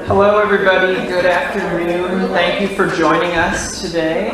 Hello everybody, good afternoon. Thank you for joining us today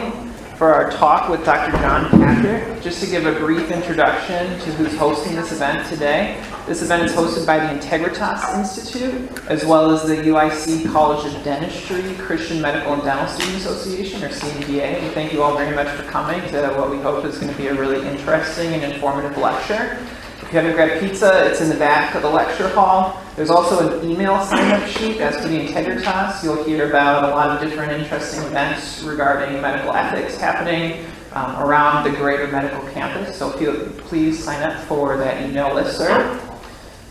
for our talk with Dr. John Patrick. Just to give a brief introduction to who's hosting this event today. This event is hosted by the Integritas Institute, as well as the UIC College of Dentistry Christian Medical and Dental Student Association, or CMDA. And thank you all very much for coming to what we hope is going to be a really interesting and informative lecture. If you haven't grabbed pizza, it's in the back of the lecture hall. There's also an email sign-up sheet. As for the Integritas, you'll hear about a lot of different interesting events regarding medical ethics happening around the greater medical campus. So please sign up for that email listserv.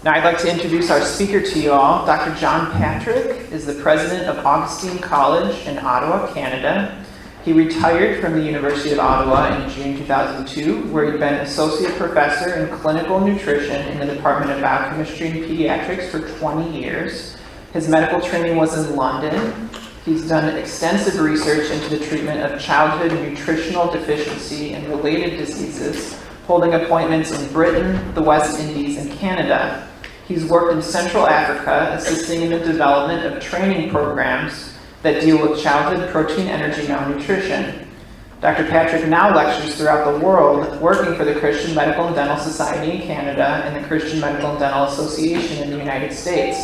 Now I'd like to introduce our speaker to you all. Dr. John Patrick is the president of Augustine College in Ottawa, Canada. He retired from the University of Ottawa in June 2002, where he'd been associate professor in clinical nutrition in the Department of Biochemistry and Pediatrics for 20 years. His medical training was in London. He's done extensive research into the treatment of childhood nutritional deficiency and related diseases, holding appointments in Britain, the West Indies, and Canada. He's worked in Central Africa, assisting in the development of training programs that deal with childhood protein, energy, malnutrition. Dr. Patrick now lectures throughout the world, working for the Christian Medical and Dental Society in Canada and the Christian Medical and Dental Association in the United States.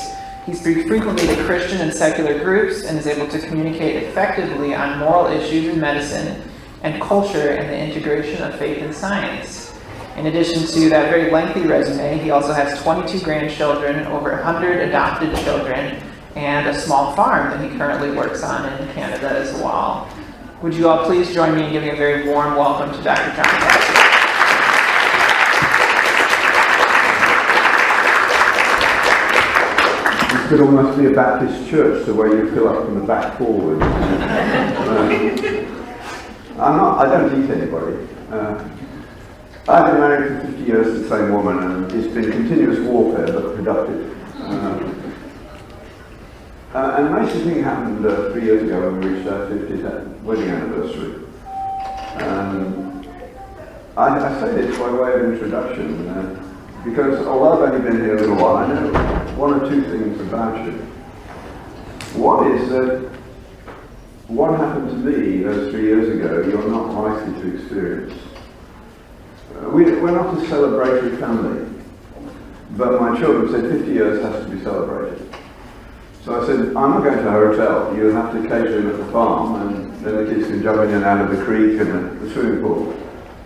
He speaks frequently to Christian and secular groups and is able to communicate effectively on moral issues in medicine and culture and the integration of faith and science. In addition to that very lengthy resume, he also has 22 grandchildren, over 100 adopted children, and a small farm that he currently works on in Canada as well. Would you all please join me in giving a very warm welcome to Dr. John Patrick. This could almost be a Baptist church, the way you fill up from the back forward. I don't eat anybody. I've been married for 50 years to the same woman, and it's been continuous warfare, but productive. An amazing thing happened 3 years ago when we reached our 50th wedding anniversary. I say this by way of introduction, because although I've only been here a little while, I know one or two things about you. One is that what happened to me those 3 years ago, you're not likely to experience. We're not a celebratory family, but my children said 50 years has to be celebrated. So I said, I'm not going to a hotel, you have to cater in at the farm, and then the kids can jump in and out of the creek and the swimming pool.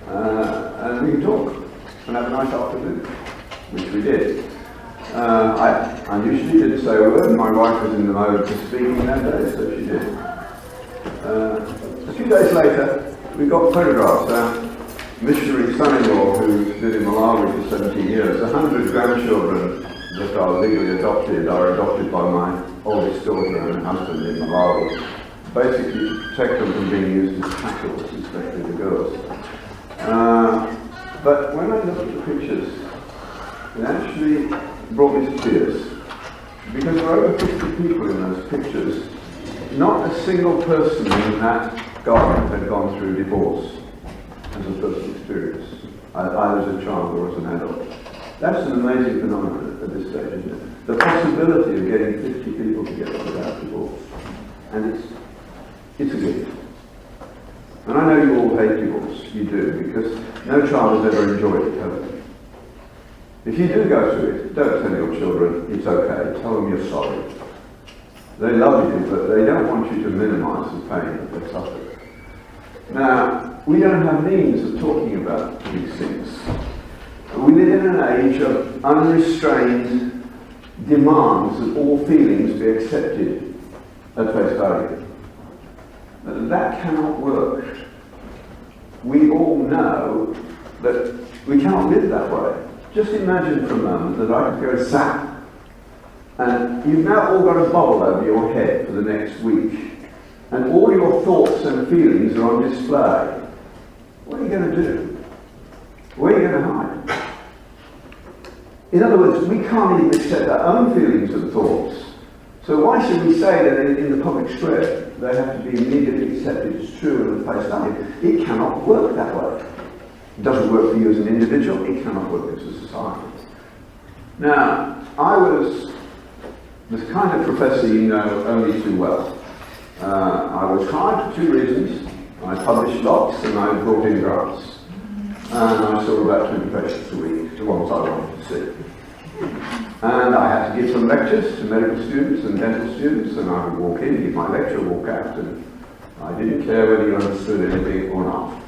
And we can talk and have a nice afternoon, which we did. I usually didn't say a word, my wife was in the mode for speaking that day, so she did. A few days later, we got photographs. Our missionary son-in-law, who's been in Malawi for 17 years, 100 grandchildren that are legally adopted are adopted by my oldest daughter and husband in Malawi, basically to protect them from being used as shackles, especially the girls. But when I looked at the pictures, it actually brought me to tears, because there are over 50 people in those pictures. Not a single person in that garden had gone through divorce as a personal experience, either as a child or as an adult. That's an amazing phenomenon at this stage, isn't it? The possibility of getting 50 people together without divorce. And it's a gift. And I know you all hate divorce, you do, because no child has ever enjoyed it, have they? If you do go through it, don't tell your children it's okay, tell them you're sorry. They love you, but they don't want you to minimize the pain that they suffered. Now, we don't have means of talking about these things. We live in an age of unrestrained demands that all feelings be accepted at face value. That cannot work. We all know that we cannot live that way. Just imagine for a moment that I could go zap, and you've now all got a bubble over your head for the next week, and all your thoughts and feelings are on display. What are you going to do? Where are you going to hide? In other words, we can't even accept our own feelings and thoughts. So why should we say that in the public square they have to be immediately accepted as true and at face value? It cannot work that way. It doesn't work for you as an individual, it cannot work as a society. Now, I was the kind of professor you know only too well. I was hired for 2 reasons. I published lots and I brought in grants. And I saw about 20 patients a week, the ones I wanted to see. And I had to give some lectures to medical students and dental students, and I would walk in, give my lecture, walk out, and I didn't care whether you understood anything or not.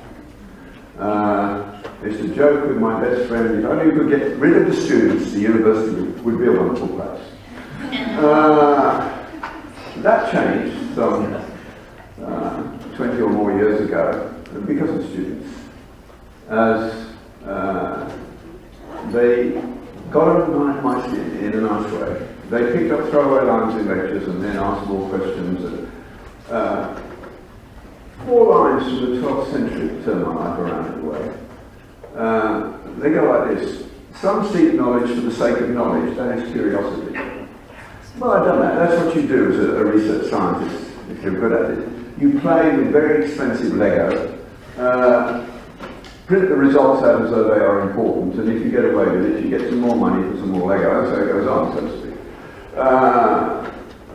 I used to joke with my best friend, if only we could get rid of the students, the university would be a wonderful place. That changed some 20 or more years ago because of students. As they got under my skin in a nice way. They picked up throwaway lines in lectures and then asked more questions. 4 lines from the 12th century to turn my life around in a way. They go like this: some seek knowledge for the sake of knowledge, that is curiosity. Well, I've done that. That's what you do as a research scientist, if you're good at it. You play with very expensive Lego, print the results out as though they are important, and if you get away with it, you get some more money for some more Lego, and so it goes on, so to speak.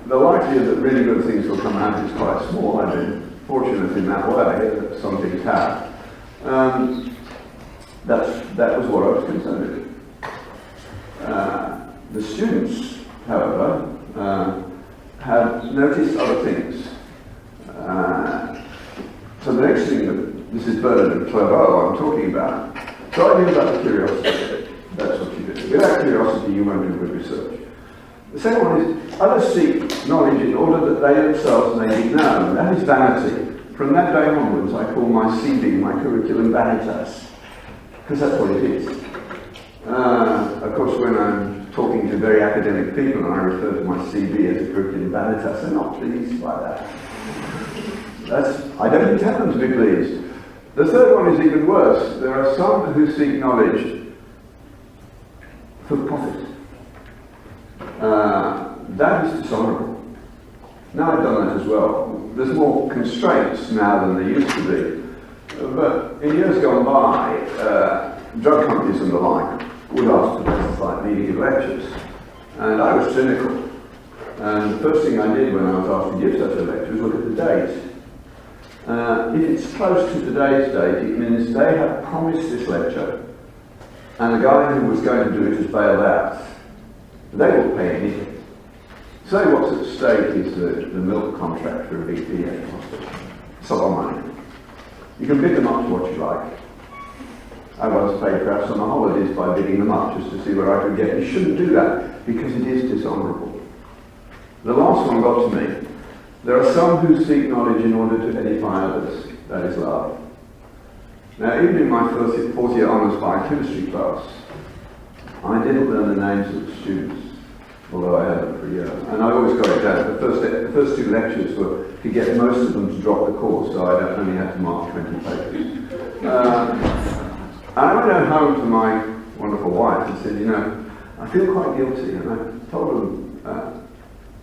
The likelihood that really good things will come out is quite small. I've been fortunate in that way, that some things have. That was what I was concerned with. The students, however, have noticed other things. So the next thing that this is Bernard and Clairvaux I'm talking about. So I knew about curiosity. That's what you do. Without curiosity, you won't do good research. The second one is others seek knowledge in order that they themselves may be known. That is vanity. From that day onwards, I call my CV, my curriculum, vanitas, because that's what it is. Of course, when I'm talking to very academic people and I refer to my CV as a curriculum vanitas, they're not pleased by that. I don't intend them to be pleased. The third one is even worse. There are some who seek knowledge for profit. That is dishonourable. Now I've done that as well. There's more constraints now than there used to be. But in years gone by, drug companies and the like would ask professors like me to give lectures. And I was cynical. And the first thing I did when I was asked to give such a lecture was look at the date. If it's close to today's date, it means they have promised this lecture, and the guy who was going to do it has bailed out. They won't pay anything. So what's at stake is the milk contract for a big PA hospital. It's a lot of money. You can bid them up to what you like. I once paid perhaps on the holidays by bidding them up just to see what I could get. You shouldn't do that because it is dishonourable. The last one got to me. There are some who seek knowledge in order to edify others. That is love. Now, even in my fourth year honours biochemistry class, I didn't learn the names of the students, although I had them for a year. And I always got it down. The first 2 lectures were to get most of them to drop the course, so I only had to mark 20 pages. And I went home to my wonderful wife and said, you know, I feel quite guilty. And I told them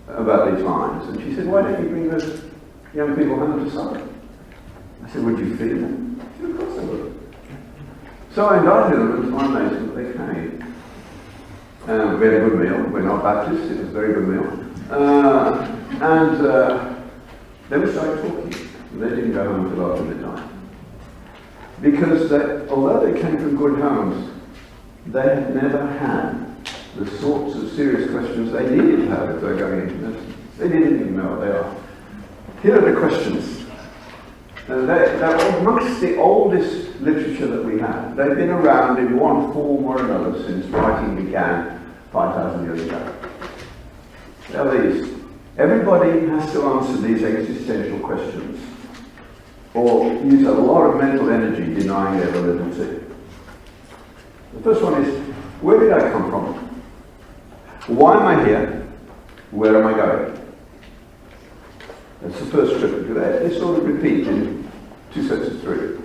about these lines. And she said, why don't you bring those young people home to supper? I said, would you feed them? She said, of course I would. So I invited them, and to my amazement, they came. We had a good meal. We're not Baptists, it was a very good meal. Then we started talking. And they didn't go home until after midnight. Because although they came from good homes, they had never had the sorts of serious questions they needed to have if they're going into medicine. They didn't even know what they are. Here are the questions. They're amongst the oldest literature that we have. They've been around in one form or another since writing began 5,000 years ago. They're these. Everybody has to answer these existential questions or use a lot of mental energy denying their validity. The first one is, where did I come from? Why am I here? Where am I going? That's the first trip. They sort of repeat in 2 sets of 3.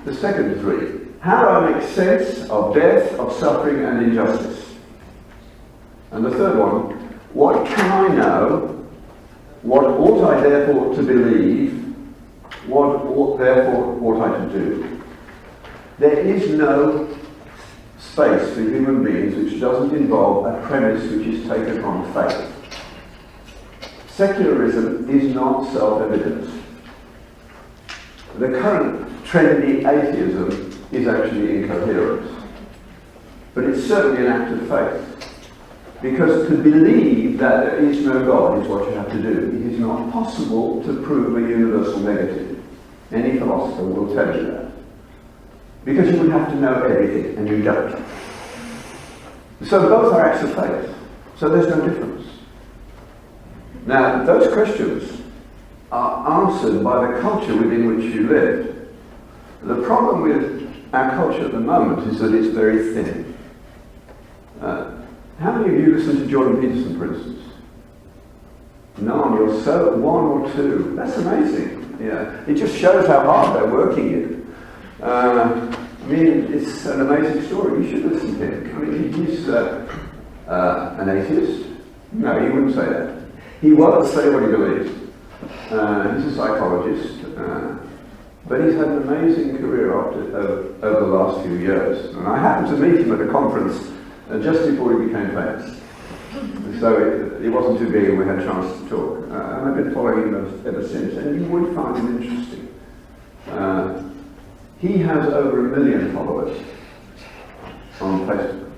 The second 3. How do I make sense of death, of suffering and injustice? And the third one, what can I know? What ought I therefore to believe? What therefore ought I to do? There is no space for human beings which doesn't involve a premise which is taken on faith. Secularism is not self-evident. The current trendy atheism is actually incoherent. But it's certainly an act of faith. Because to believe that there is no God is what you have to do. It is not possible to prove a universal negative. Any philosopher will tell you that. Because you would have to know everything, and you don't. So both are acts of faith. So there's no difference. Now, those questions are answered by the culture within which you live. The problem with our culture at the moment is that it's very thin. How many of you listen to Jordan Peterson, for instance? None. You're so one or two. That's amazing. Yeah, it just shows how hard they're working it. I mean, it's an amazing story. You should listen to him. I mean, he's an atheist. No, he wouldn't say that. He won't say what he believes. He's a psychologist, but he's had an amazing career over the last few years. And I happened to meet him at a conference just before he became famous. So it wasn't too big and we had a chance to talk. And I've been following him ever since, and you would find him interesting. He has over 1 million followers on Facebook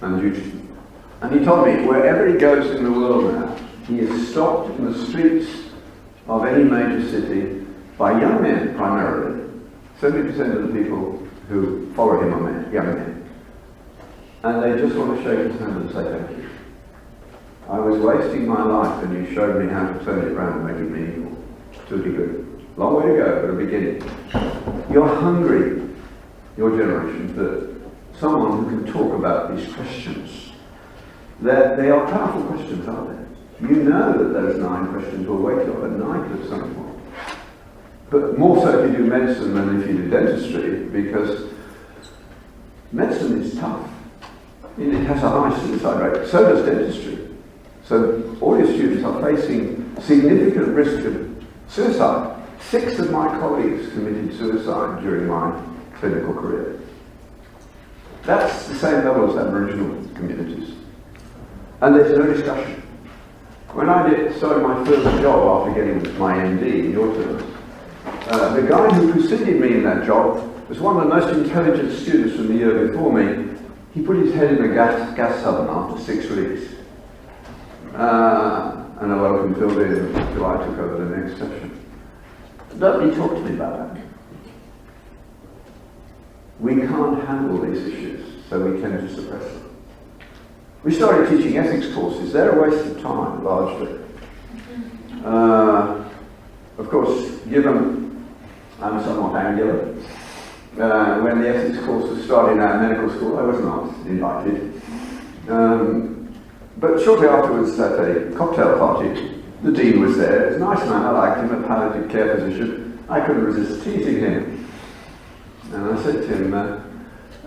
and YouTube. And he told me wherever he goes in the world now, he is stopped in the streets of any major city by young men primarily. 70% of the people who follow him are men, young men. And they just want to shake his hand and say thank you. I was wasting my life and you showed me how to turn it around and make it meaningful to a degree. Long way to go, but a beginning. You're hungry, your generation, for someone who can talk about these questions. They are powerful questions, aren't they? You know that those 9 questions will wake you up at night at some point. But more so if you do medicine than if you do dentistry, because medicine is tough. It has a high suicide rate. So does dentistry. So all your students are facing significant risk of suicide. 6 of my colleagues committed suicide during my clinical career. That's the same level as Aboriginal communities. And there's no discussion. When I started my first job after getting my MD in your terms, the guy who preceded me in that job was one of the most intelligent students from the year before me. He put his head in a gas oven after 6 weeks. And a locum filled in until I took over the next session. Nobody talked to me about that. We can't handle these issues, so we tend to suppress them. We started teaching ethics courses. They're a waste of time, largely. Of course, given I'm somewhat angular, when the ethics course was starting at medical school, I was not invited. But shortly afterwards, at a cocktail party, the dean was there. He was a nice man, I liked him, a palliative care physician. I couldn't resist teasing him. And I said to him,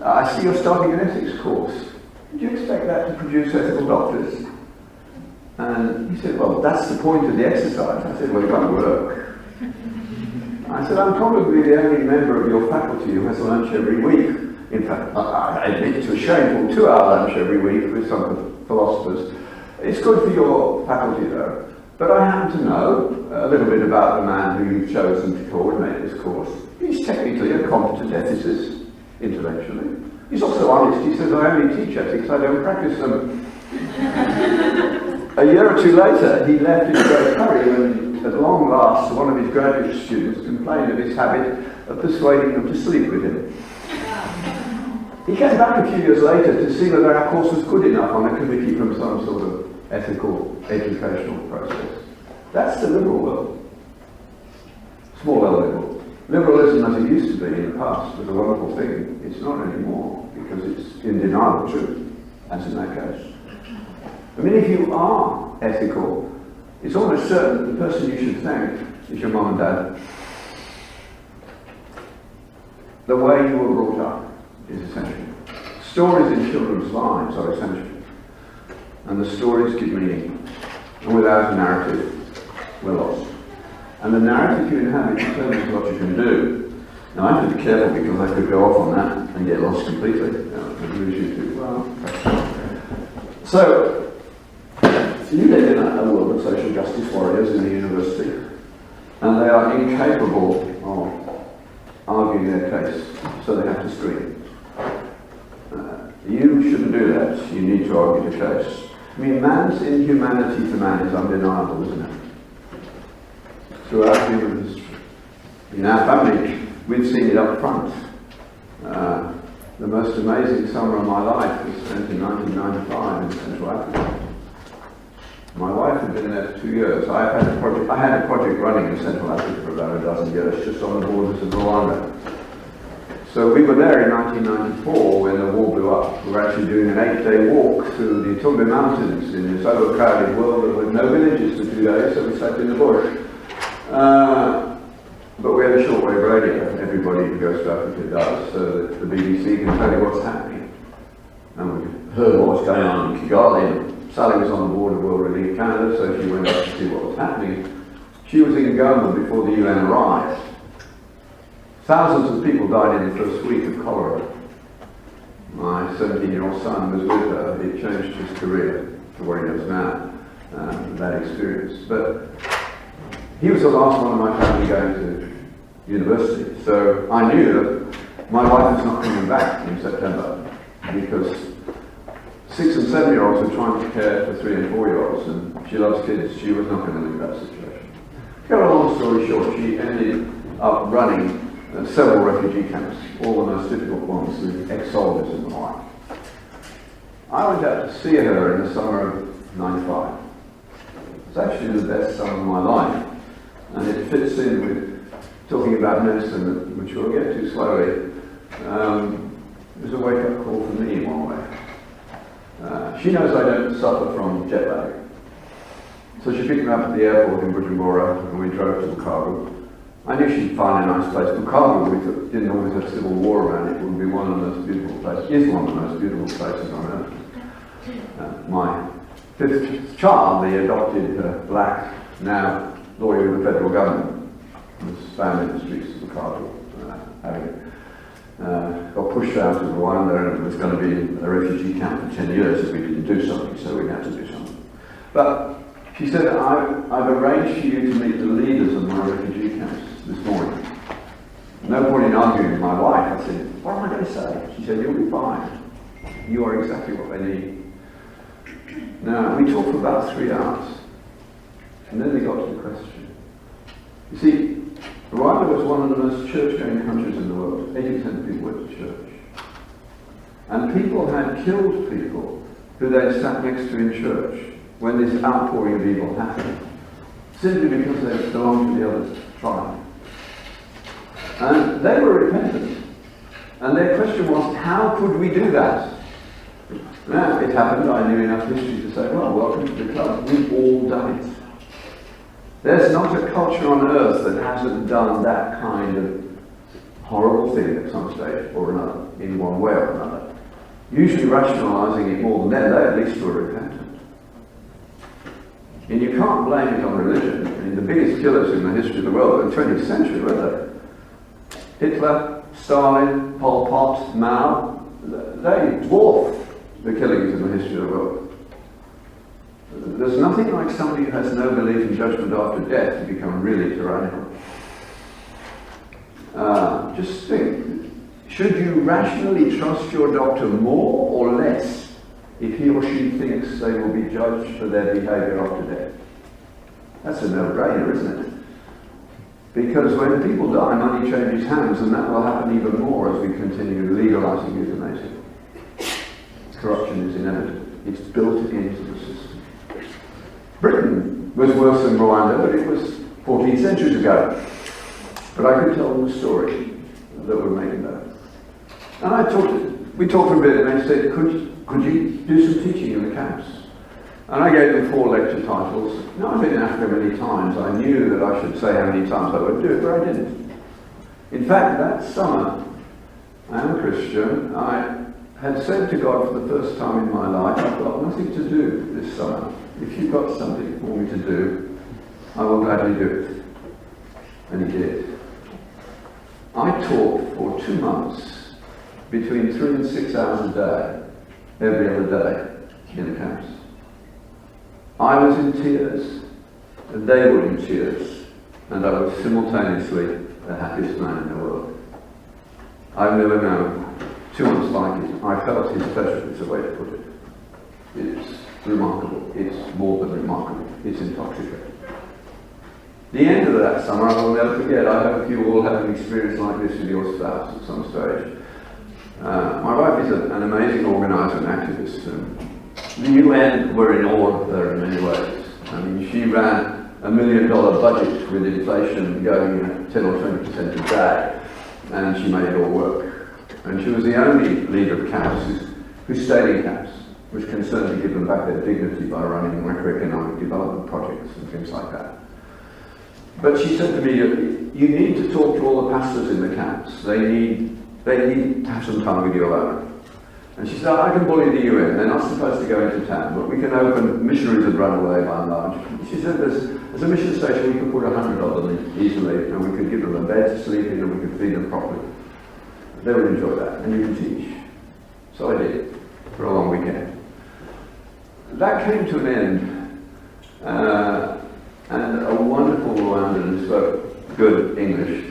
I see you're starting an ethics course. Did you expect that to produce ethical doctors? And he said, well, that's the point of the exercise. I said, well, it won't work. I said, I'm probably the only member of your faculty who has lunch every week. In fact, I admit it's a shameful 2-hour lunch every week with some of the philosophers. It's good for your faculty, though. But I happen to know a little bit about the man who you've chosen to coordinate this course. He's technically a competent ethicist, intellectually. He's also honest. He says, I only teach ethics, I don't practice them. A year or 2 later, he left in a great hurry when, at long last, one of his graduate students complained of his habit of persuading them to sleep with him. He came back a few years later to see whether our course was good enough on a committee from some sort of ethical educational process. That's the liberal world. Small L liberal. Liberalism as it used to be in the past was a wonderful thing. It's not anymore because it's in denial of truth, as in that case. I mean, if you are ethical, it's almost certain that the person you should thank is your mum and dad. The way you were brought up is essential. Stories in children's lives are essential. And the stories give meaning. And without a narrative, we're lost. And the narrative you inhabit determines what you can do. Now I have to be careful because I could go off on that and get lost completely. And lose you too. Well, so you live in a world of social justice warriors in the university, and they are incapable of arguing their case, so they have to scream. You shouldn't do that. You need to argue the case. I mean, man's inhumanity to man is undeniable, isn't it? Throughout human history. In our family, we've seen it up front. The most amazing summer of my life was spent in 1995 in Central Africa. My wife had been there for 2 years. I had a project running in Central Africa for about a dozen years, just on the borders of Rwanda. So we were there in 1994 when the war blew up. We were actually doing an 8-day walk through the Tumbe Mountains in this overcrowded world with no villages for 2 days, so we sat in the bush. But we had a shortwave radio. Everybody who goes to Africa does, so that the BBC can tell you what's happening. And we heard what was going on in Kigali. Sally was on the board of World Relief Canada, so she went up to see what was happening. She was in Goma before the UN arrived. Thousands of people died in the first week of cholera. My 17-year-old son was with her. It changed his career to what he does now, that experience. But he was the last one of my family going to university. So I knew that my wife was not coming back in September because 6 and 7-year-olds were trying to care for 3 and 4-year-olds, and she loves kids. She was not going to leave that situation. Cut a long story short, she ended up running several refugee camps, all the most difficult ones with ex-soldiers and the like. I went out to see her in the summer of '95. It was actually the best summer of my life, and it fits in with talking about medicine, which we'll get to slowly. It was a wake-up call for me in one way. She knows I don't suffer from jet lag. So she picked me up at the airport in Bujumbura, and we drove to Bukavu. I knew she'd find a nice place. Bukavu, we didn't always have civil war around it, would be one of the most beautiful places, is one of the most beautiful places on earth. My 5th child, the adopted black, now lawyer with the federal government, was found in the streets of Bukavu, got pushed out of Rwanda, and it was going to be a refugee camp for 10 years if we didn't do something, so we had to do something. But she said, I've arranged for you to meet the leaders of my refugee camps this morning. No point in arguing with my wife. I said, what am I going to say? She said, you'll be fine. You are exactly what they need. Now, we talked for about 3 hours. And then we got to the question. You see, Rwanda was one of the most church-going countries in the world. 80% of people went to church. And people had killed people who they sat next to in church when this outpouring of evil happened, simply because they belonged to the other tribe. And they were repentant. And their question was, how could we do that? Now, it happened, I knew enough history to say, well, welcome to the club. We've all done it. There's not a culture on earth that hasn't done that kind of horrible thing at some stage or another, in one way or another. Usually rationalising it more than them, they at least were repentant. And you can't blame it on religion. I mean, the biggest killers in the history of the world in the 20th century, were they? Hitler, Stalin, Pol Pot, Mao, they dwarf the killings in the history of the world. There's nothing like somebody who has no belief in judgment after death to become really tyrannical. Just think, should you rationally trust your doctor more or less if he or she thinks they will be judged for their behaviour after death? That's a no-brainer, isn't it? Because when people die, money changes hands, and that will happen even more as we continue legalising euthanasia. Corruption is inevitable. It's built into the system. Britain was worse than Rwanda, but it was 14 centuries ago. But I could tell them a story that would make it better. And we talked for a bit, and they said, could you do some teaching in the camps? And I gave them 4 lecture titles. Now, I've been in Africa many times. I knew that I should say how many times I would do it, but I didn't. In fact, that summer, I am a Christian. I had said to God for the first time in my life, I've got nothing to do this summer. If you've got something for me to do, I will gladly do it. And he did. I I taught for 2 months, between 3 and 6 hours a day, every other day, in the camps. I was in tears, and they were in tears, and I was simultaneously the happiest man in the world. I've never known 2 months like it. I felt his pleasure, is the way to put it. It's remarkable. It's more than remarkable. It's intoxicating. The end of that summer, I will never forget. I hope you all have an experience like this with your spouse at some stage. My wife is an amazing organizer and activist. The UN were in awe of her in many ways. I mean, she ran $1 million budget with inflation going at 10 or 20% a day, and she made it all work. And she was the only leader of camps who stayed in camps, was concerned to give them back their dignity by running macroeconomic development projects and things like that. But she said to me, you need to talk to all the pastors in the camps. They need to have some time with you alone. And she said, I can bully the UN. They're not supposed to go into town, but we can open, missionaries have run away by and large. She said, there's a mission station, we can put 100 of them in easily, and we could give them a bed to sleep in, and we could feed them properly. They would enjoy that, and you can teach. So I did, for a long weekend. That came to an end. And a wonderful Rwandan who spoke good English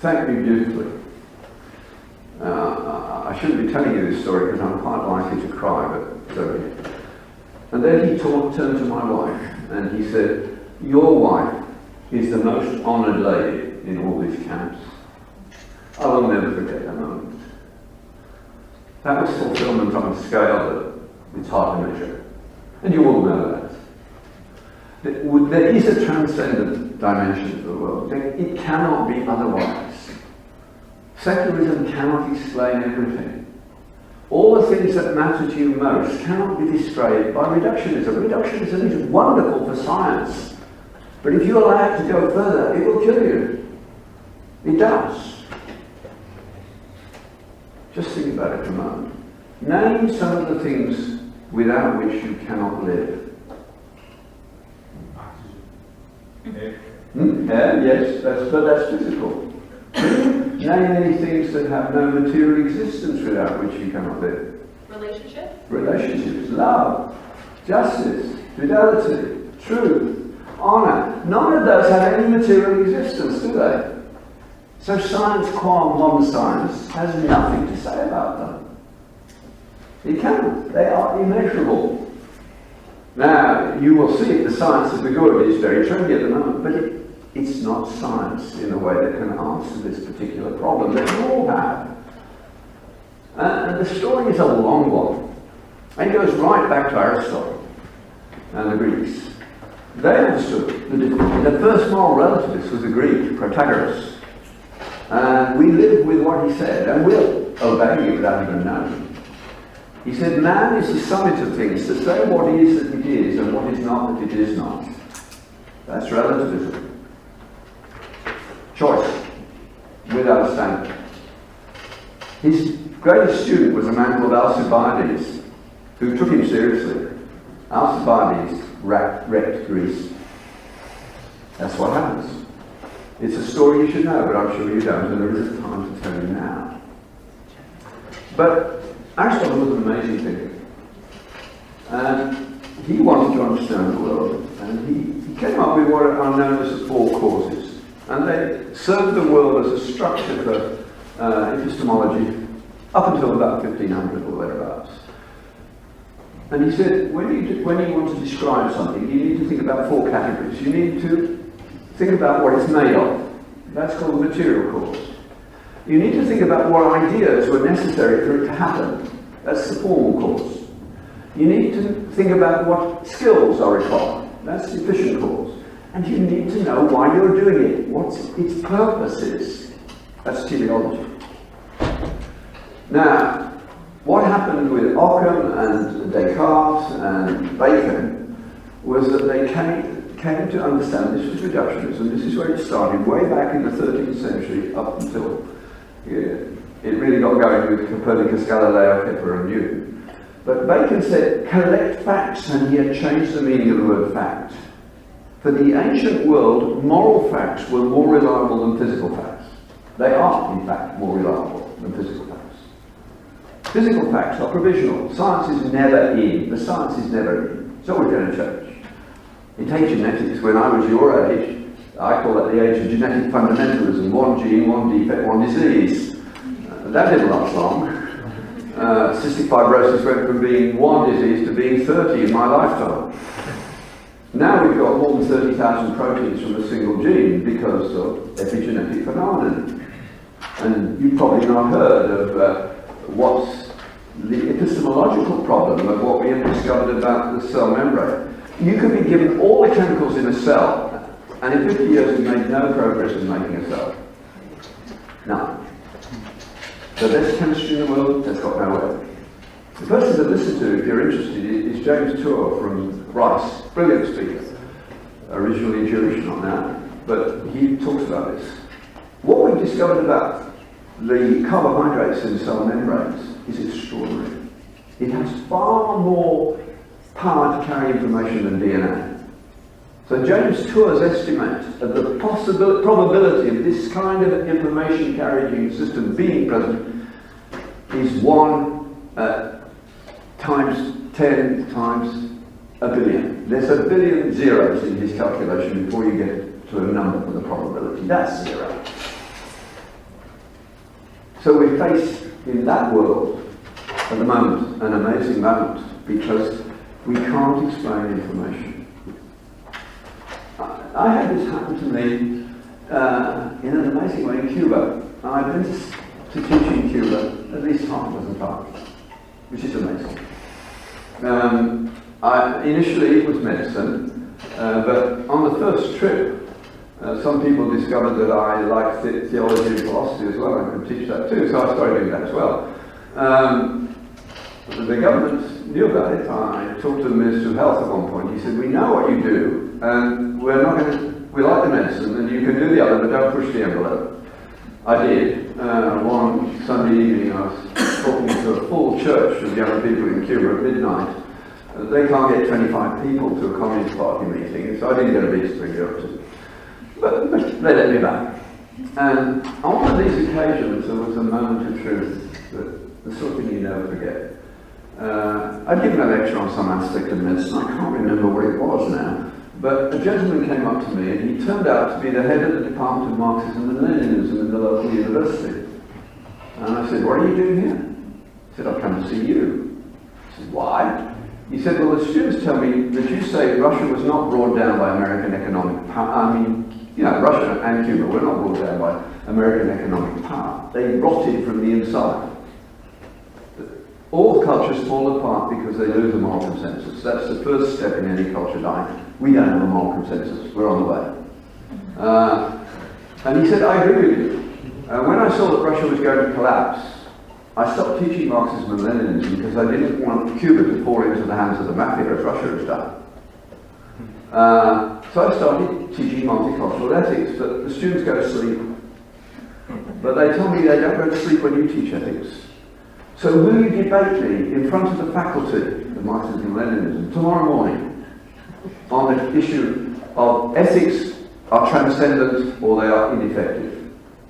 thanked me beautifully. I shouldn't be telling you this story because I'm quite likely to cry, but so be it. And then he turned to my wife and he said, your wife is the most honoured lady in all these camps. I will never forget that moment. That was fulfillment on a scale that it's hard to measure. And you all know that. There is a transcendent dimension to the world. It cannot be otherwise. Secularism cannot explain everything. All the things that matter to you most cannot be displayed by reductionism. Reductionism is wonderful for science, but if you allow it to go further, it will kill you. It does. Just think about it for a moment. Name some of the things without which you cannot live. Yes, but that's physical. Name any things that have no material existence without which you cannot live. Relationships, love, justice, fidelity, truth, honour. None of those have any material existence, do they? So science, qua modern science, has nothing to say about them. It can't. They are immeasurable. Now, you will see the science of the good is very trendy at the moment, but it's not science in a way that can answer this particular problem that we all have. And the story is a long one. And it goes right back to Aristotle and the Greeks. They understood the difficulty. The first moral relativist was a Greek, Protagoras. And we live with what he said, and we'll obey it without even knowing. He said, man is the summit of things. To say what is that it is and what is not that it is not. That's relativism. Choice, without a standard. His greatest student was a man called Alcibiades, who took him seriously. Alcibiades wrecked Greece. That's what happens. It's a story you should know, but I'm sure you don't, and there isn't time to tell you now. But Aristotle was an amazing thinker. And he wanted to understand the world, and he came up with what are known as the four causes. And they served the world as a structure for epistemology up until about 1500 or thereabouts. And he said, when you want to describe something, you need to think about four categories. You need to think about what it's made of. That's called the material cause. You need to think about what ideas were necessary for it to happen. That's the formal cause. You need to think about what skills are required. That's the efficient cause. And you need to know why you're doing it, what its purpose is. That's teleology. Now, what happened with Occam and Descartes and Bacon was that they came to understand this was reductionism. This is where it started, way back in the 13th century up until it really got going with Copernicus, Galileo, Kepler and Newton. But Bacon said, collect facts, and he had changed the meaning of the word fact. For the ancient world, moral facts were more reliable than physical facts. They are, in fact, more reliable than physical facts. Physical facts are provisional. Science is never in. The science is never in. It's always going to change. You take genetics. When I was your age, I call it the age of genetic fundamentalism. One gene, one defect, one disease. That didn't last long. Cystic fibrosis went from being one disease to being 30 in my lifetime. Now we've got more than 30,000 proteins from a single gene because of epigenetic phenomenon. And you've probably not heard of what's the epistemological problem of what we have discovered about the cell membrane. You could be given all the chemicals in a cell, and in 50 years we've made no progress in making a cell. None. The best chemistry in the world has got nowhere. The person to listen to, if you're interested, is James Tour from Rice. Brilliant speaker. Originally Jewish, not now, but he talks about this. What we've discovered about the carbohydrates in cell membranes is extraordinary. It has far more power to carry information than DNA. So James Tour's estimate of the probability of this kind of information carrying system being present is 1 times 10 times a billion. There's a billion zeros in his calculation before you get to a number for the probability. That's zero. So we face in that world at the moment an amazing moment because we can't explain information. I had this happen to me in an amazing way in Cuba. I've been to teach in Cuba at least half a dozen times, which is amazing. Initially it was medicine, but on the first trip, some people discovered that I liked theology and philosophy as well. I could teach that too, so I started doing that as well. The government knew about it. I talked to the Minister of Health at one point. He said, "We know what you do, and we like the medicine, and you can do the other, but don't push the envelope." I did. One Sunday evening, I was talking to a full church of young people in Cuba at midnight. They can't get 25 people to a Communist Party meeting, so I didn't get a visa to go to. But they let me back. And on one of these occasions, there was a moment of truth, the sort of thing you never forget. I'd given a lecture on some aspect of medicine. I can't remember what it was now. But a gentleman came up to me, and he turned out to be the head of the Department of Marxism and Leninism in the local university. And I said, "What are you doing here?" He said, "I've come to see you." I said, "Why?" He said, "Well, the students tell me that you say Russia was not brought down by American economic power. I mean, Russia and Cuba were not brought down by American economic power. They rotted from the inside. All cultures fall apart because they lose a moral consensus. That's the first step in any culture dying. We don't have a moral consensus. We're on the way." And he said, "I agree with you. When I saw that Russia was going to collapse, I stopped teaching Marxism and Leninism because I didn't want Cuba to fall into the hands of the mafia as Russia has done. So I started teaching multicultural ethics, but the students go to sleep. But they tell me they don't go to sleep when you teach ethics. So will you debate me in front of the faculty of Marxism and Leninism tomorrow morning on the issue of ethics are transcendent or they are ineffective?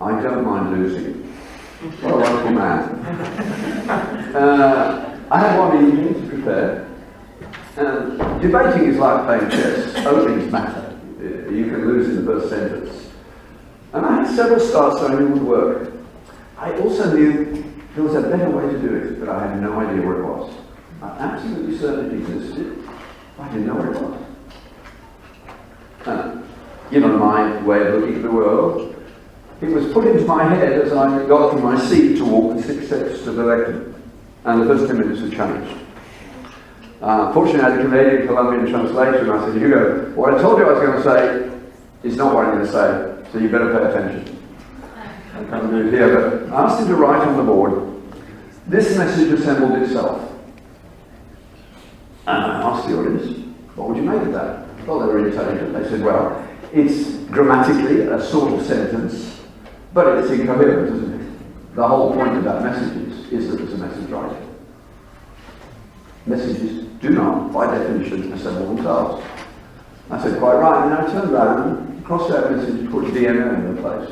I don't mind losing." What a wonderful man. I had one evening to prepare. Debating is like playing chess. Openings matter. You can lose in the first sentence. And I had several starts that I knew would work. I also knew there was a better way to do it, but I had no idea where it was. I'm absolutely certain it existed. I didn't know where it was. Given my way of looking at the world, it was put into my head as I got from my seat to walk the 6 steps to the lectern. And the first 10 minutes had changed. Fortunately, I had a Canadian Colombian translator, and I said, "Hugo, what I told you I was going to say is not what I'm going to say, so you better pay attention." I can't do it here, but I asked him to write on the board, "This message assembled itself." And I asked the audience, "What would you make of that?" Well, they were intelligent. They said, "Well, it's grammatically a sort of sentence, but it's incoherent, isn't it? The whole point about messages is that there's a message writing. Messages do not, by definition, assemble themselves." I said, "Quite right." And I turned around, crossed out message, put DNA in the place.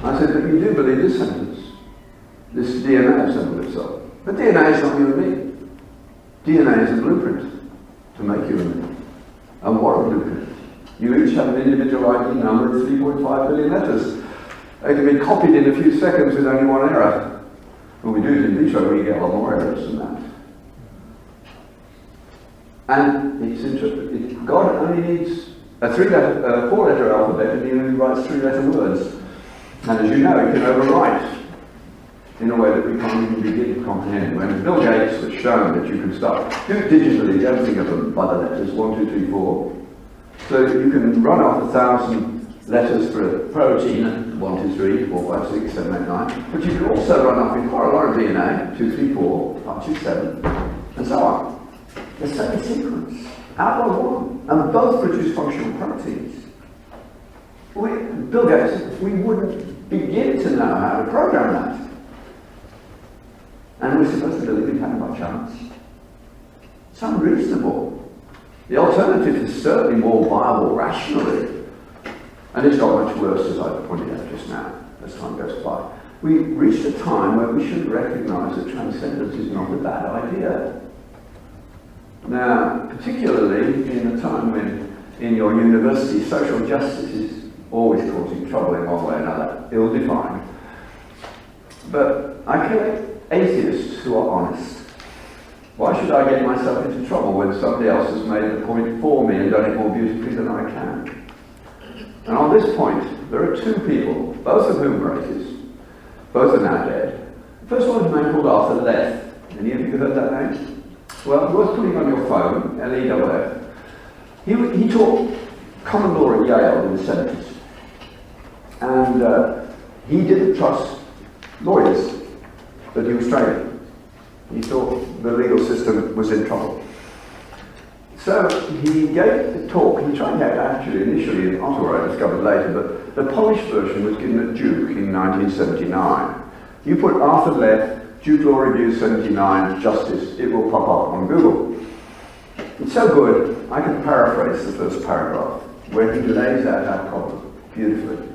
I said, but you do believe this sentence. This DNA assembled itself. But DNA is not you and me. DNA is a blueprint to make you and me. And what a blueprint. You each have an individual ID number of 3.5 billion letters. They can be copied in a few seconds with only one error. When we do it in vitro, we get a lot more errors than that. And it's interesting. God only needs a four-letter alphabet, and he only writes three-letter words. And as you know, he can overwrite in a way that we can't even begin to comprehend. When Bill Gates has shown that you can start, do it digitally, don't think of them by the letters, 1, 2, 3, 4. So you can run off 1,000 letters for a protein, 1, 2, 3, 4, 5, 6, 7, 8, 9. But you can also run off in quite a lot of DNA, 2, 3, 4, 5, 6, 7, and so on. The same sequence, out of one, and both produce functional proteins. Bill Gates, we wouldn't begin to know how to program that. And we're supposed to believe it happened by chance. It's unreasonable. The alternative is certainly more viable rationally. And it's got much worse, as I pointed out just now, as time goes by. We reached a time where we should recognize that transcendence is not a bad idea. Now, particularly in a time when in your university social justice is always causing trouble in one way or another, ill-defined. But I collect atheists who are honest. Why should I get myself into trouble when somebody else has made the point for me and done it more beautifully than I can? And on this point, there are two people, both of whom are atheists. Both are now dead. The first one is a man called Arthur Leff. Any of you heard that name? Well, worth putting on your phone, L-E-F-F. He taught common law at Yale in the 70s. And he didn't trust lawyers that he was training. He thought the legal system was in trouble. So he gave the talk. He tried that actually initially in Ottawa, I discovered later, but the polished version was given at Duke in 1979. You put Arthur Leff, Duke Law Review 79, Justice, it will pop up on Google. It's so good, I can paraphrase the first paragraph, where he lays out our problem beautifully.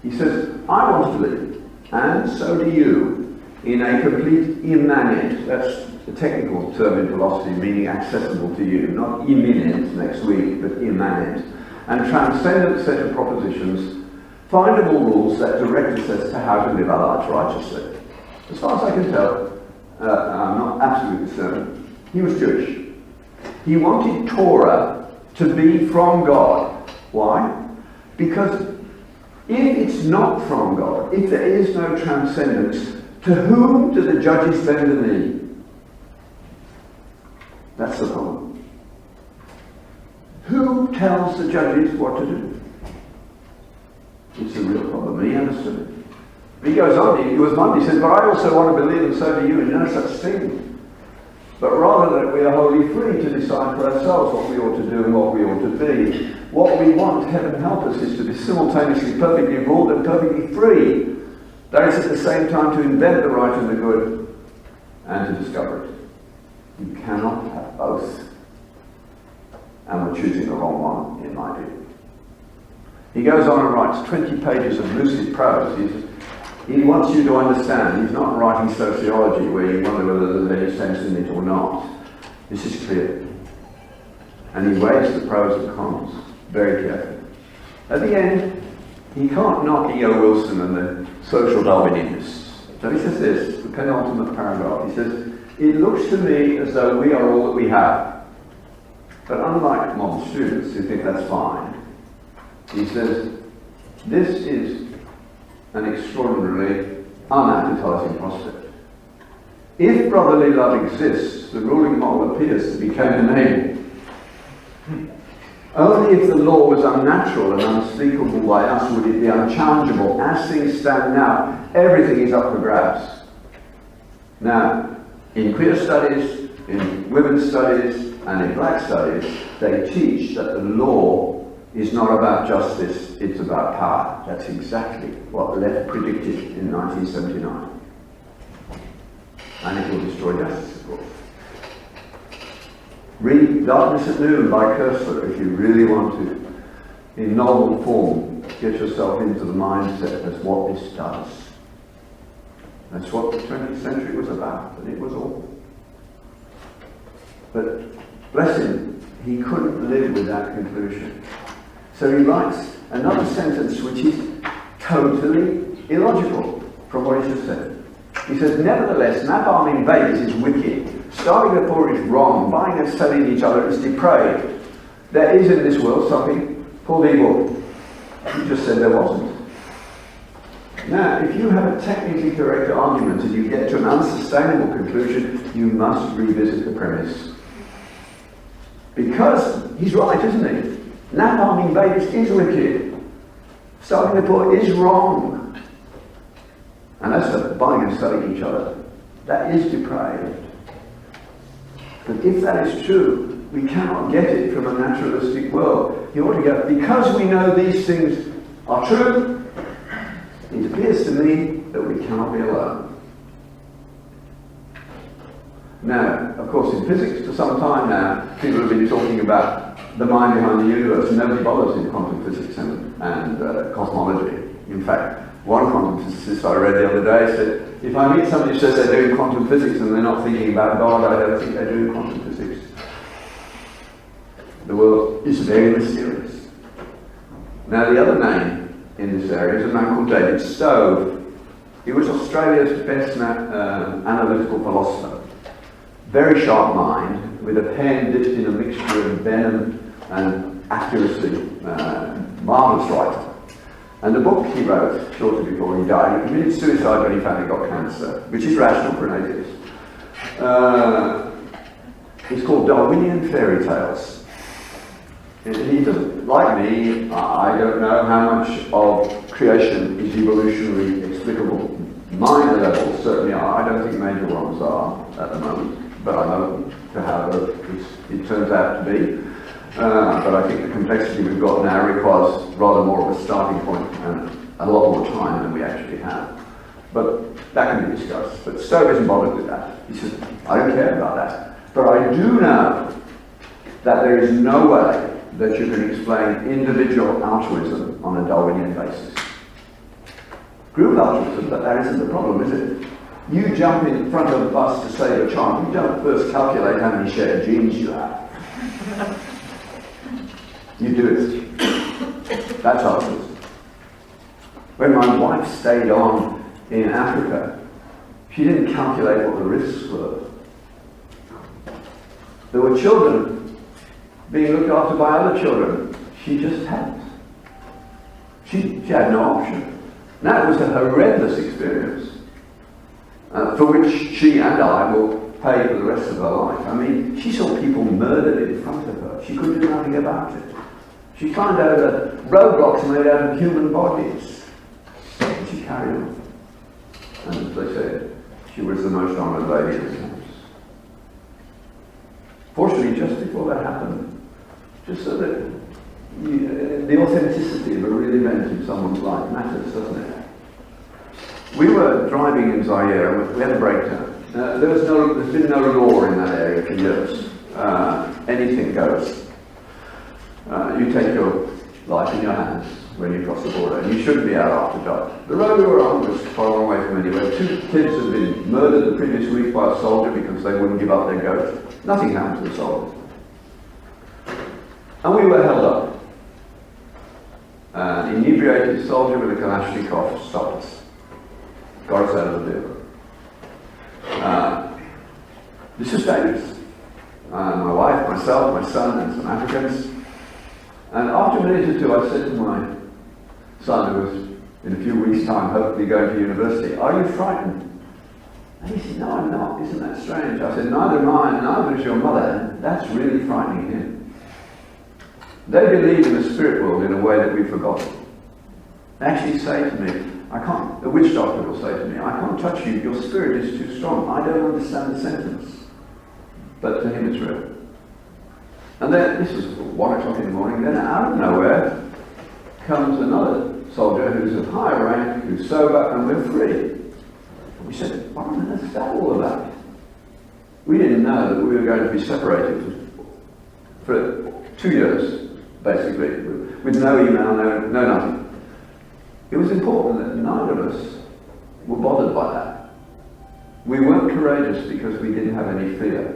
He says, I want to believe, and so do you, in a complete immanent, that's the technical term in philosophy, meaning accessible to you, not imminent next week, but immanent, and transcendent set of propositions, findable rules that direct us as to how to live our lives righteously. As far as I can tell, I'm not absolutely certain, he was Jewish. He wanted Torah to be from God. Why? Because if it's not from God, if there is no transcendence, to whom do the judges bend the knee? That's the problem. Who tells the judges what to do? It's a real problem. He understood it. He goes on, he was Monday, he says, but I also want to believe, and so do you, and no such thing. But rather that we are wholly free to decide for ourselves what we ought to do and what we ought to be. What we want, heaven help us, is to be simultaneously perfectly ruled and perfectly free. That is at the same time to invent the right and the good and to discover it. You cannot have both. And we're choosing the wrong one, in my view. He goes on and writes 20 pages of lucid prose. He wants you to understand. He's not writing sociology where you wonder whether there's any sense in it or not. This is clear. And he weighs the pros and cons very carefully. At the end, he can't knock E.O. Wilson and the social Darwinians. So he says this, the penultimate paragraph. He says, it looks to me as though we are all that we have. But unlike modern students who think that's fine, he says, this is an extraordinarily unappetizing prospect. If brotherly love exists, the ruling model appears to be Cain and Abel. Only if the law was unnatural and unspeakable by us would it be unchallengeable. As things stand now, everything is up for grabs. Now, in queer studies, in women's studies, and in black studies, they teach that the law is not about justice, it's about power. That's exactly what Leff predicted in 1979. And it will destroy justice, of course. Read Darkness at Noon by Koestler if you really want to, in novel form, get yourself into the mindset that's what this does. That's what the 20th century was about, and it was awful. But bless him, he couldn't live with that conclusion. So he writes another sentence which is totally illogical from what he just said. He says, nevertheless, napalming babies is wicked. Starving the poor is wrong. Buying and selling each other is depraved. There is in this world something called evil. He just said there wasn't. Now, if you have a technically correct argument and you get to an unsustainable conclusion, you must revisit the premise. Because he's right, isn't he? Napalming babies is wicked. Starving the poor is wrong. And as for buying and selling each other, that is depraved. But if that is true, we cannot get it from a naturalistic world. You ought to go, because we know these things are true, it appears to me that we cannot be alone. Now, of course, in physics, for some time now, people have been talking about the mind behind the universe, and nobody bothers in quantum physics and cosmology. In fact, one quantum physicist I read the other day said, if I meet somebody who says they're doing quantum physics and they're not thinking about God, I don't think they're doing quantum physics. The world is very mysterious. Now, the other name in this area is a man called David Stove. He was Australia's best analytical philosopher. Very sharp mind, with a pen dipped in a mixture of venom and accuracy. Marvellous writer. And the book he wrote shortly before he died, he committed suicide when he found he got cancer, which is rational for an atheist. It's called Darwinian Fairy Tales. He doesn't, like me, I don't know how much of creation is evolutionarily explicable. Minor levels certainly are. I don't think major ones are at the moment, but I know to how it turns out to be. But I think the complexity we've got now requires rather more of a starting point and a lot more time than we actually have. But that can be discussed. But Stowe isn't bothered with that. He says, I don't care about that. But I do know that there is no way that you can explain individual altruism on a Darwinian basis. Group altruism, but that isn't the problem, is it? You jump in front of a bus to save a child, you don't first calculate how many shared genes you have. You do it. That's altruism. When my wife stayed on in Africa, she didn't calculate what the risks were. There were children being looked after by other children. She just hadn't. She had no option. That was a horrendous experience, for which she and I will pay for the rest of her life. I mean, she saw people murdered in front of her. She couldn't do nothing about it. She climbed over roadblocks made out of human bodies. And she carried on. And as they said, she was the most honoured lady in the house. Fortunately, just before that happened, just so that the authenticity of a real event in someone's life matters, doesn't it? We were driving in Zaire and we had a breakdown. There's been no law in that area for years. Anything goes. You take your life in your hands when you cross the border, and you shouldn't be out after dark. The road we were on was far away from anywhere. 2 kids had been murdered the previous week by a soldier because they wouldn't give up their goat. Nothing happened to the soldiers. And we were held up. An inebriated soldier with a Kalashnikov stopped us. Got us out of the vehicle. This is dangerous. My wife, myself, my son, and some Africans. And after a minute or two, I said to my son, who was in a few weeks' time hopefully going to university, "Are you frightened?" And he said, "No, I'm not. Isn't that strange?" I said, "Neither am I, and neither is your mother." And that's really frightening him. They believe in the spirit world in a way that we've forgotten. They actually say to me, the witch doctor will say to me, "I can't touch you, your spirit is too strong. I don't understand the sentence." But to him it's real. And then, this was 1 o'clock in the morning, then out of nowhere comes another soldier who's of higher rank, who's sober, and we're free. And we said, "What on earth is that all about?" We didn't know that we were going to be separated for 2 years, basically, with no email, no nothing. it was important that neither of us were bothered by that. We weren't courageous because we didn't have any fear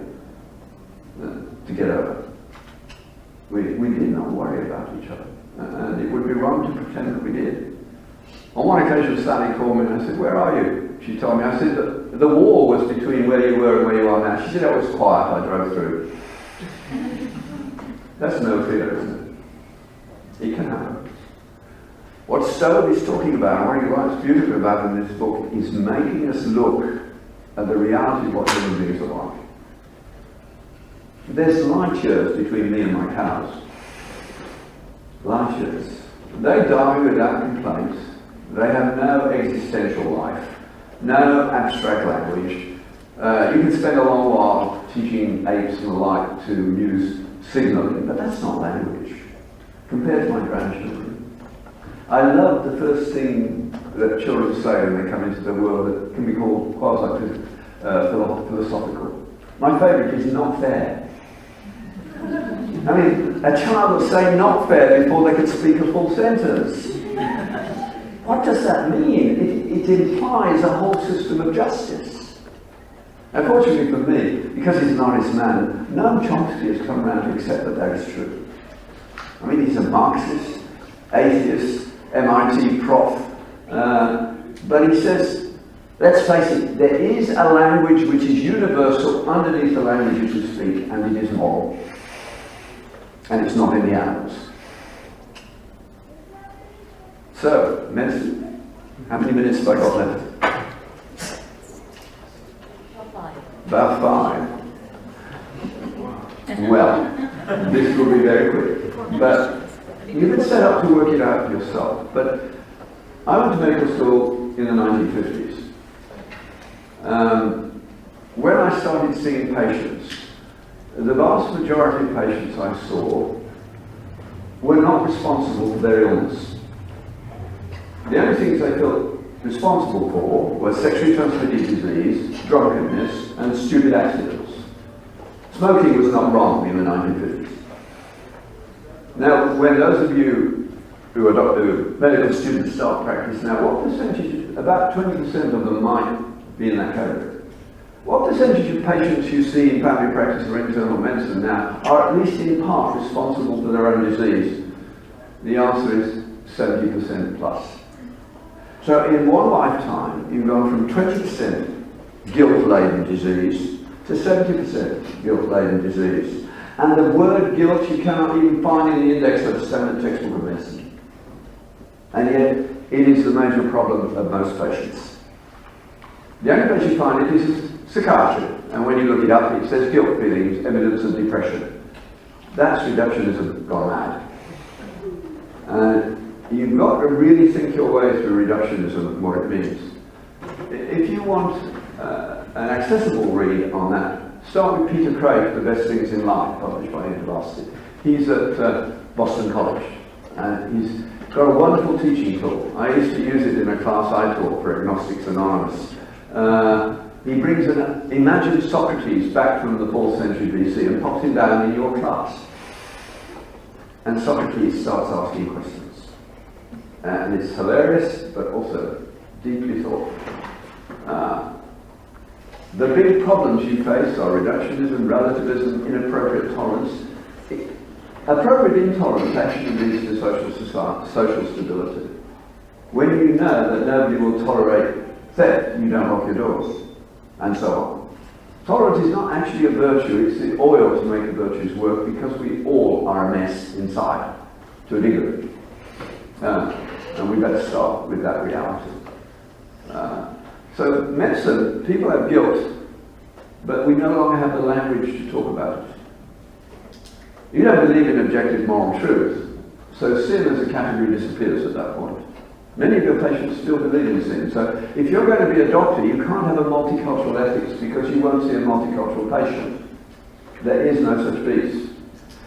to get over. We did not worry about each other. And it would be wrong to pretend that we did. On one occasion, Sally called me and I said, "Where are you?" She told me. I said, "The wall was between where you were and where you are now." She said, "It was quiet, I drove through." That's no fear, isn't it? It can happen. What Stowe is talking about, and what he writes beautifully about in this book, is making us look at the reality of what human beings are like. There's light years between me and my cows. Light years. They die without complaint. They have no existential life, no abstract language. You can spend a long while teaching apes and the like to use signaling, but that's not language compared to my grandchildren. I love the first thing that children say when they come into the world that can be called quasi-philosophical. My favourite is "not fair." I mean, a child will say "not fair" before they can speak a full sentence. What does that mean? It implies a whole system of justice. Unfortunately for me, because he's an honest man, Noam Chomsky has come around to accept that that is true. I mean, he's a Marxist, atheist, MIT prof, but he says, let's face it, there is a language which is universal underneath the language which we speak, and it is moral. And it's not in the animals. So, medicine. How many minutes have I got left? About 5. Well, this will be very quick. But you can set up to work it out for yourself. But I went to medical school in the 1950s. When I started seeing patients, the vast majority of patients I saw were not responsible for their illness. The only things they felt responsible for were sexually transmitted disease, drunkenness, and stupid accidents. Smoking was not wrong in the 1950s. Now, when those of you who are medical students start practice now, what percentage, about 20% of them might be in that category. What percentage of patients you see in family practice or internal medicine now are at least in part responsible for their own disease? The answer is 70% plus. So in one lifetime, you've gone from 20% guilt-laden disease to 70% guilt-laden disease. And the word guilt you cannot even find in the index of the standard textbook of medicine. And yet, it is the major problem of most patients. The only place you find it is psychiatry. And when you look it up, it says guilt feelings, evidence of depression. That's reductionism gone mad. And you've got to really think your way through reductionism and what it means. If you want an accessible read on that, start with Peter Craig, The Best Things in Life, published by Integritas. He's at Boston College, and he's got a wonderful teaching tool. I used to use it in a class I taught for Agnostics Anonymous. He brings an imagined Socrates back from the 4th century BC and pops him down in your class. And Socrates starts asking questions. And it's hilarious, but also deeply thoughtful. The big problems you face are reductionism, relativism, inappropriate tolerance. Appropriate intolerance actually leads to social stability. When you know that nobody will tolerate theft, you don't lock your doors, and so on. Tolerance is not actually a virtue, it's the oil to make the virtues work, because we all are a mess inside, to a degree. And we better start with that reality. So medicine, people have guilt, but we no longer have the language to talk about it. You don't believe in objective moral truth, so sin as a category disappears at that point. Many of your patients still believe in sin, so if you're going to be a doctor, you can't have a multicultural ethics because you won't see a multicultural patient. There is no such beast.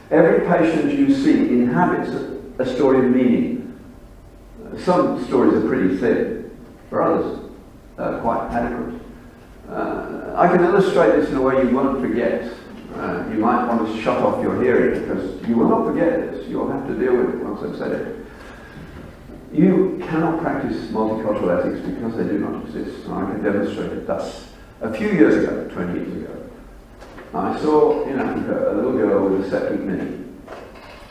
Every patient you see inhabits a story of meaning. Some stories are pretty thin, for others quite adequate. I can illustrate this in a way you won't forget. You might want to shut off your hearing because you will not forget this. You'll have to deal with it once I've said it. You cannot practice multicultural ethics because they do not exist. And I can demonstrate it. That's a few years ago, 20 years ago. I saw in Africa a little girl with a septic knee.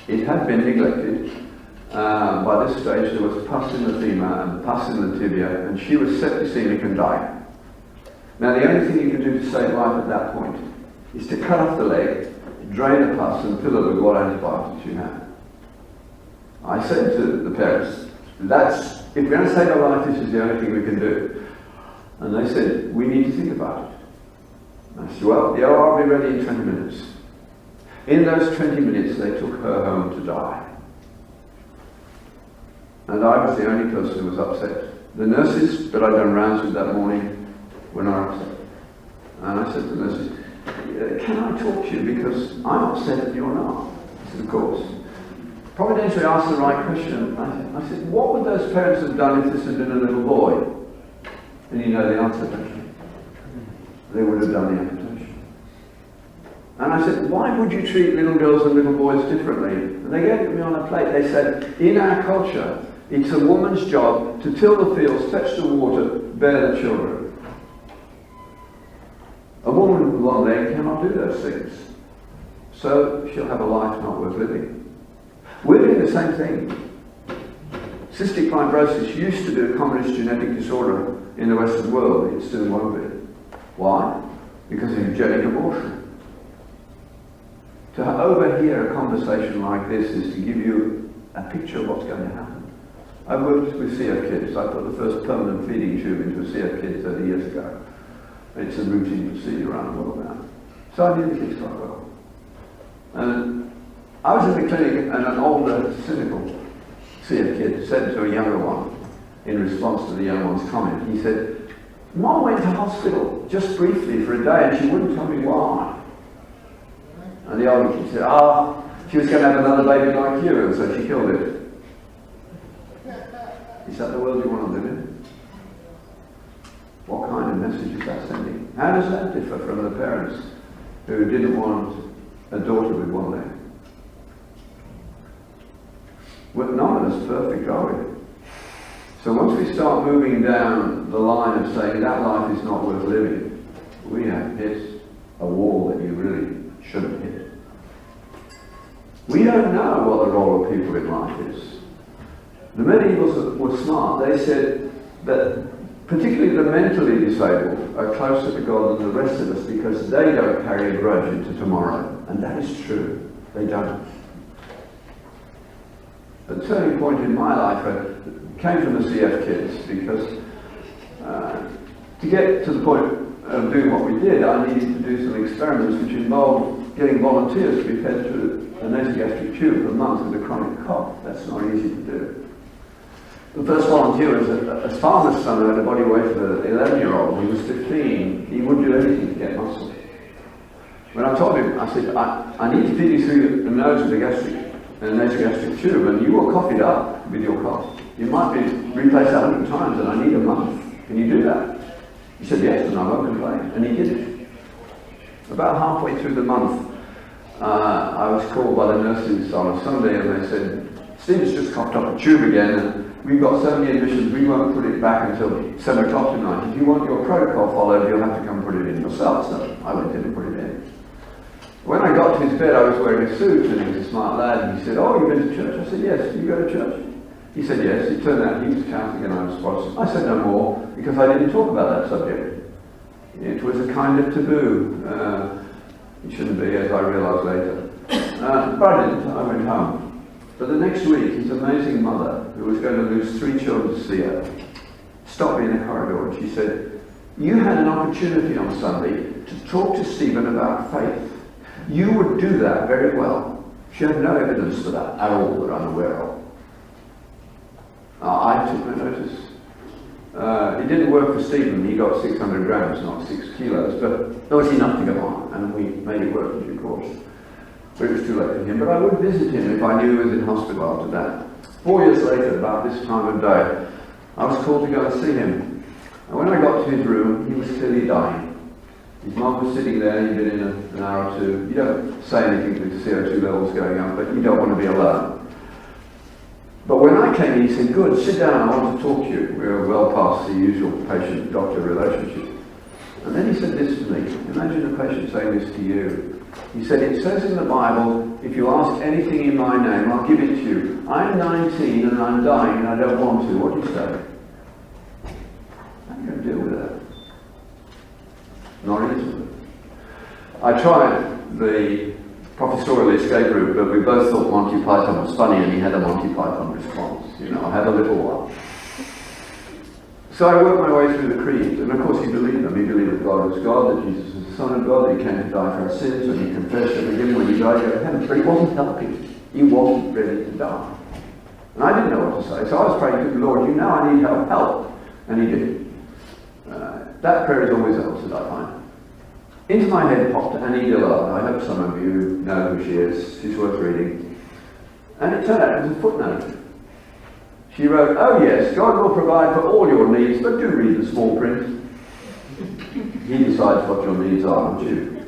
It had been neglected. By this stage there was pus in the femur and pus in the tibia, and she was septicemic and dying. Now the only thing you can do to save life at that point is to cut off the leg, drain the pus and fill it with what antibiotics you have. I said to the parents, if we're going to save our life, this is the only thing we can do. And they said, we need to think about it. And I said, well, yeah, I'll be ready in 20 minutes. In those 20 minutes, they took her home to die. And I was the only person who was upset. The nurses that I'd done rounds with that morning were not upset. And I said to the nurses, can I talk to you because I'm upset and you're not? I said, of course. Providentially asked the right question. I said, what would those parents have done if this had been a little boy? And you know the answer, don't you? They would have done the amputation. And I said, why would you treat little girls and little boys differently? And they gave it me on a plate. They said, in our culture, it's a woman's job to till the fields, fetch the water, bear the children. A woman with one leg cannot do those things. So she'll have a life not worth living. We're doing the same thing. Cystic fibrosis used to be a commonest genetic disorder in the Western world. It still won't be. Why? Because of eugenic abortion. To overhear a conversation like this is to give you a picture of what's going to happen. I worked with CF kids. I put the first permanent feeding tube into a CF kid 30 years ago. It's a routine procedure around the world now. So I knew the kids quite well. And I was in the clinic and an older, cynical CF kid said to a younger one, in response to the younger one's comment, he said, Mom went to hospital just briefly for a day and she wouldn't tell me why. And the older kid said, she was going to have another baby like you, and so she killed it. Is that the world you want to live in? What kind of message is that sending? How does that differ from the parents who didn't want a daughter with one leg? Well, none of us perfect, are we? So once we start moving down the line of saying that life is not worth living, we have hit a wall that you really shouldn't hit. We don't know what the role of people in life is. The medievals were smart. They said that particularly the mentally disabled are closer to God than the rest of us because they don't carry a grudge into tomorrow. And that is true. They don't. The turning point in my life came from the CF kids because to get to the point of doing what we did, I needed to do some experiments which involved getting volunteers to be fed through a nasogastric tube for a month with a chronic cough. That's not easy to do. The first volunteer was a farmer's son who had a body weight of an 11-year-old. He was 15. He wouldn't do anything to get muscle. When I told him, I said, I need to feed you through the nose with a nasogastric tube, and you will cough it up with your cough. You might be replaced 100 times, and I need a month. Can you do that? He said, yes, and I won't complain. And he did it. About halfway through the month, I was called by the nurses on a Sunday, and they said, Steve's just coughed up a tube again, and we've got so many admissions, we won't put it back until 7 o'clock tonight. If you want your protocol followed, you'll have to come put it in yourself. So I went in and put it in. When I got to his bed, I was wearing a suit, and he was a smart lad, and he said, oh, you've been to church? I said, yes. You go to church? He said, yes. It turned out he was Catholic and I was Protestant. I said no more, because I didn't talk about that subject. It was a kind of taboo. It shouldn't be, as I realised later. But I didn't. I went home. But the next week, his amazing mother, who was going to lose 3 children to see her, stopped me in the corridor and she said, you had an opportunity on Sunday to talk to Stephen about faith. You would do that very well. She had no evidence for that at all that I'm aware of. I took no notice. It didn't work for Stephen. He got 600 grams, not 6 kilos, but there was enough to go on, and we made it work in due course. But it was too late for him. But I would visit him if I knew he was in hospital after that. 4 years later, about this time of day, I was called to go and see him. And when I got to his room, he was clearly dying. His mum was sitting there, he'd been in an hour or two. You don't say anything with CO2 levels going up, but you don't want to be alone. But when I client came in, he said, good, sit down, I want to talk to you. We were well past the usual patient-doctor relationship. And then he said this to me, imagine a patient saying this to you. He said, it says in the Bible, if you ask anything in my name, I'll give it to you. I'm 19 and I'm dying and I don't want to. What do you say? How are you going to deal with that? Not easily. I tried the professorial escape route, but we both thought Monty Python was funny and he had a Monty Python response. You know, I had a little one. So I worked my way through the creeds, and of course he believed them. He believed that God was God, that Jesus was the Son of God, that he came to die for our sins, and he confessed and forgiven when he died to go to heaven. But he wasn't helping. He wasn't ready to die. And I didn't know what to say, so I was praying to the Lord, you know I need help. And he did. That prayer is always answered, I find. Into my head popped Annie Dillard. I hope some of you know who she is. She's worth reading. And it turned out it was a footnote. She wrote, oh yes, God will provide for all your needs, but do read the small print. He decides what your needs are, not you.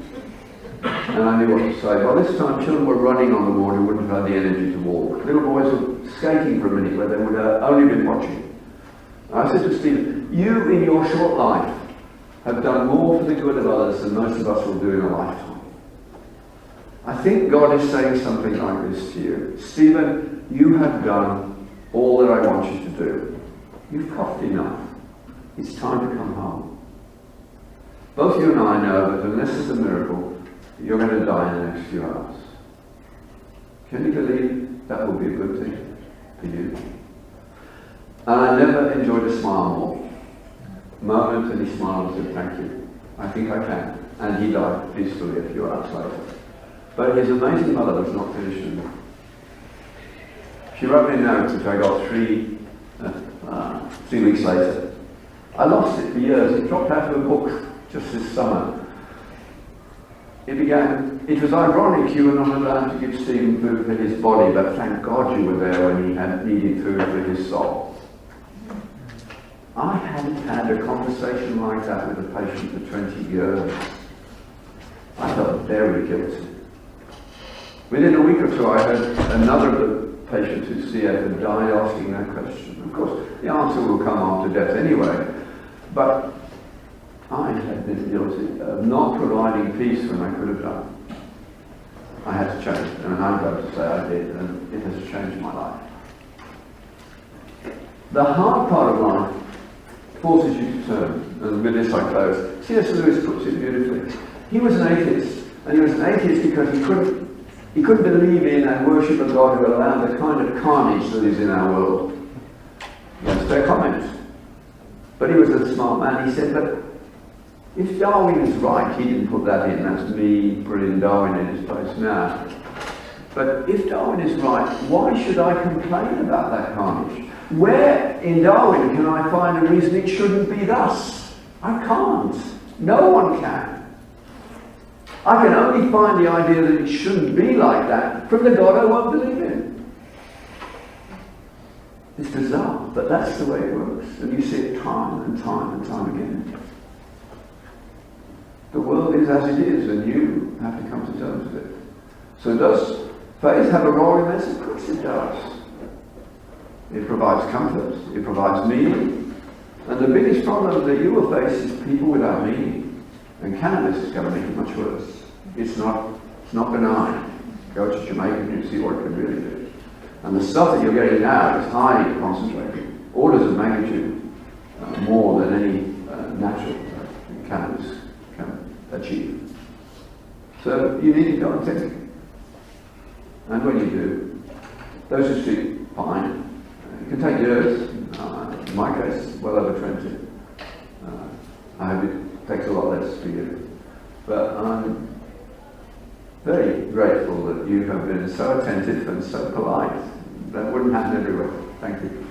And I knew what to say. By this time, children were running on the ward who wouldn't have had the energy to walk. Little boys were skating for a minute where they would have only been watching. And I said to Stephen, you in your short life have done more for the good of others than most of us will do in a lifetime. I think God is saying something like this to you. Stephen, you have done all that I want you to do. You've coughed enough. It's time to come home. Both you and I know that unless there's a miracle, you're going to die in the next few hours. Can you believe that will be a good thing for you? And I never enjoyed a smile more. Moment and he smiled and said, thank you. I think I can. And he died peacefully a few hours later. But his amazing mother was not finished with him. She wrote me a note which I got 3 weeks later. I lost it for years. It dropped out of a book just this summer. It was ironic you were not allowed to give Stephen food for his body, but thank God you were there when he had needed food for his soul. I hadn't had a conversation like that with a patient for 20 years. I felt very guilty. Within a week or two I heard another of the patients whose CF had died asking that question. Of course, the answer will come after death anyway, but I had been guilty of not providing peace when I could have done. I had to change, and I'm glad to say I did, and it has changed my life. The hard part of life forces you to turn, and with this I close. C.S. Lewis puts it beautifully. He was an atheist, and he was an atheist because he couldn't believe in and worship a God who allowed the kind of carnage that is in our world. That's their comment. But he was a smart man. He said, but if Darwin is right, he didn't put that in, that's me putting Darwin in his place now. But if Darwin is right, why should I complain about that carnage? Where in Darwin can I find a reason it shouldn't be thus? I can't. No one can. I can only find the idea that it shouldn't be like that from the God I won't believe in. It's bizarre, but that's the way it works. And you see it time and time and time again. The world is as it is, and you have to come to terms with it. So does faith have a role in this? Of course it does. It provides comfort, it provides meaning. And the biggest problem that you will face is people without meaning. And cannabis is going to make it much worse. It's not benign. Go to Jamaica and you see what it can really do. And the stuff that you're getting now is highly concentrated, orders of magnitude more than any natural cannabis can achieve. So you need to go and think. And when you do, those who speak fine. It can take years. In my case, well over 20. I hope it takes a lot less for you. But I'm very grateful that you have been so attentive and so polite. That wouldn't happen everywhere. Thank you.